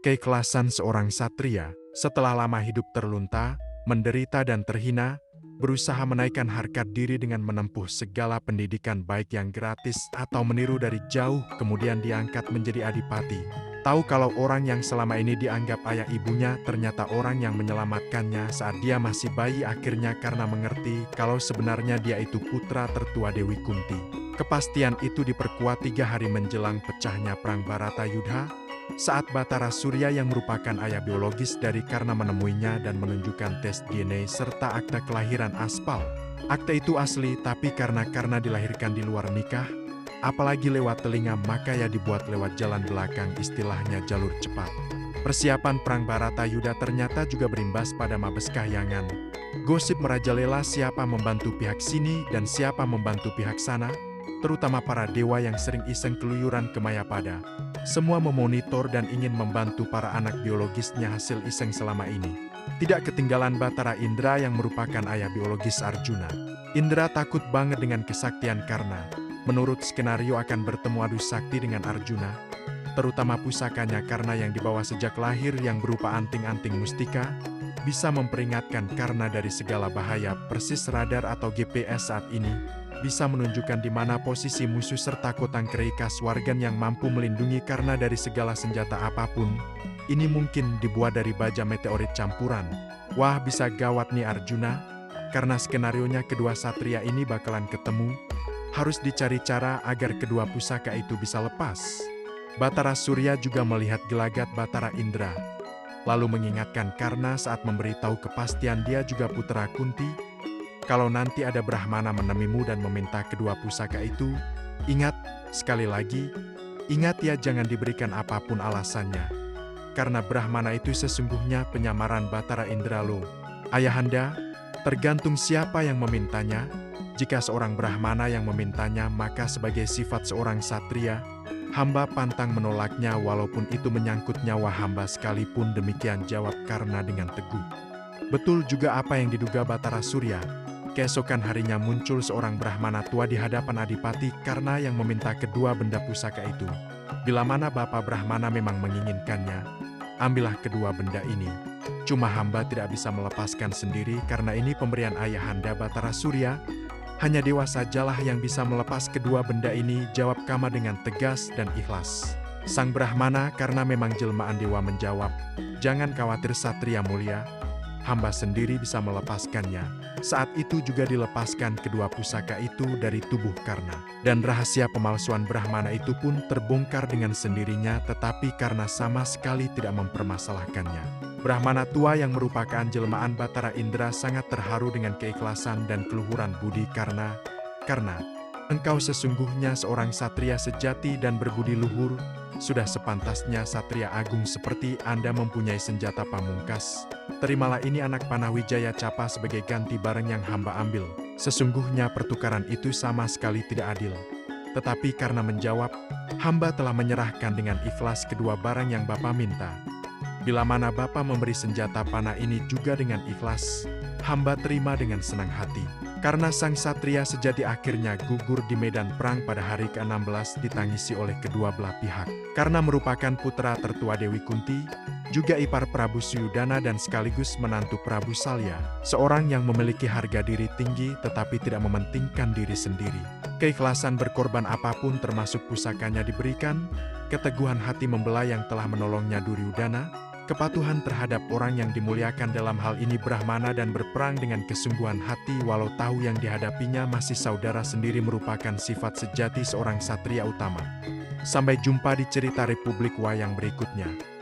Keikhlasan seorang satria, setelah lama hidup terlunta, menderita dan terhina, berusaha menaikkan harkat diri dengan menempuh segala pendidikan baik yang gratis atau meniru dari jauh kemudian diangkat menjadi adipati. Tahu kalau orang yang selama ini dianggap ayah ibunya ternyata orang yang menyelamatkannya saat dia masih bayi akhirnya karena mengerti kalau sebenarnya dia itu putra tertua Dewi Kunti. Kepastian itu diperkuat 3 hari menjelang pecahnya Perang Baratayudha, saat Batara Surya yang merupakan ayah biologis dari Karna menemuinya dan menunjukkan tes DNA serta akta kelahiran aspal. Akta itu asli tapi karena dilahirkan di luar nikah, apalagi lewat telinga maka ya dibuat lewat jalan belakang istilahnya jalur cepat. Persiapan Perang Baratayudha ternyata juga berimbas pada Mabes Kahyangan. Gosip merajalela siapa membantu pihak sini dan siapa membantu pihak sana, terutama para dewa yang sering iseng keluyuran ke Mayapada. Semua memonitor dan ingin membantu para anak biologisnya hasil iseng selama ini. Tidak ketinggalan Batara Indra yang merupakan ayah biologis Arjuna. Indra takut banget dengan kesaktian Karna. Menurut skenario akan bertemu adu sakti dengan Arjuna, terutama pusakanya Karna yang dibawa sejak lahir yang berupa anting-anting mustika, bisa memperingatkan Karna dari segala bahaya. Persis radar atau GPS saat ini bisa menunjukkan di mana posisi musuh serta kotang kerikas wargan yang mampu melindungi Karna dari segala senjata apapun. Ini mungkin dibuat dari baja meteorit campuran. Wah, bisa gawat nih Arjuna, karena skenarionya kedua satria ini bakalan ketemu. Harus dicari cara agar kedua pusaka itu bisa lepas. Batara Surya juga melihat gelagat Batara Indra, lalu mengingatkan Karna saat memberitahu kepastian dia juga putra Kunti. Kalau nanti ada Brahmana menemimu dan meminta kedua pusaka itu, ingat, sekali lagi, ingat ya jangan diberikan apapun alasannya. Karena Brahmana itu sesungguhnya penyamaran Batara Indra loh. Ayahanda, tergantung siapa yang memintanya. Jika seorang Brahmana yang memintanya maka sebagai sifat seorang satria, hamba pantang menolaknya walaupun itu menyangkut nyawa hamba sekalipun. Demikian jawab Karna dengan teguh. Betul juga apa yang diduga Batara Surya. Keesokan harinya muncul seorang Brahmana tua di hadapan Adipati Karna yang meminta kedua benda pusaka itu. Bila mana Bapak Brahmana memang menginginkannya, ambillah kedua benda ini. Cuma hamba tidak bisa melepaskan sendiri karena ini pemberian ayahanda Batara Surya. Hanya dewa sajalah yang bisa melepas kedua benda ini, jawab Kama dengan tegas dan ikhlas. Sang Brahmana karena memang jelmaan dewa menjawab, jangan khawatir Satria mulia, hamba sendiri bisa melepaskannya. Saat itu juga dilepaskan kedua pusaka itu dari tubuh Karna. Dan rahasia pemalsuan Brahmana itu pun terbongkar dengan sendirinya, tetapi Karna sama sekali tidak mempermasalahkannya. Brahmana tua yang merupakan jelmaan Batara Indra sangat terharu dengan keikhlasan dan keluhuran budi Karna. Karna, engkau sesungguhnya seorang satria sejati dan berbudi luhur. Sudah sepantasnya satria agung seperti Anda mempunyai senjata pamungkas. Terimalah ini anak panah Wijaya Capa sebagai ganti barang yang hamba ambil. Sesungguhnya pertukaran itu sama sekali tidak adil. Tetapi karena menjawab, hamba telah menyerahkan dengan ikhlas kedua barang yang Bapak minta. Bila mana Bapak memberi senjata panah ini juga dengan ikhlas, hamba terima dengan senang hati. Karena sang satria sejati akhirnya gugur di medan perang pada hari ke-16 ditangisi oleh kedua belah pihak. Karena merupakan putra tertua Dewi Kunti, juga ipar Prabu Suyudana dan sekaligus menantu Prabu Salya, seorang yang memiliki harga diri tinggi tetapi tidak mementingkan diri sendiri. Keikhlasan berkorban apapun termasuk pusakanya diberikan, keteguhan hati membela yang telah menolongnya Duryudana, kepatuhan terhadap orang yang dimuliakan dalam hal ini Brahmana dan berperang dengan kesungguhan hati walau tahu yang dihadapinya masih saudara sendiri merupakan sifat sejati seorang satria utama. Sampai jumpa di cerita Republik Wayang berikutnya.